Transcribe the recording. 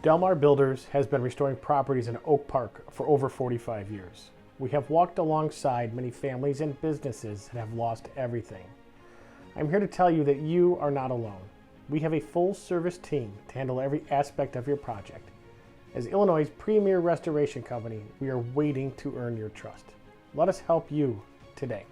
Delmar Builders has been restoring properties in Oak Park for over 45 years. We have walked alongside many families and businesses that have lost everything. I'm here to tell you that you are not alone. We have a full-service team to handle every aspect of your project. As Illinois' premier restoration company, we are waiting to earn your trust. Let us help you today.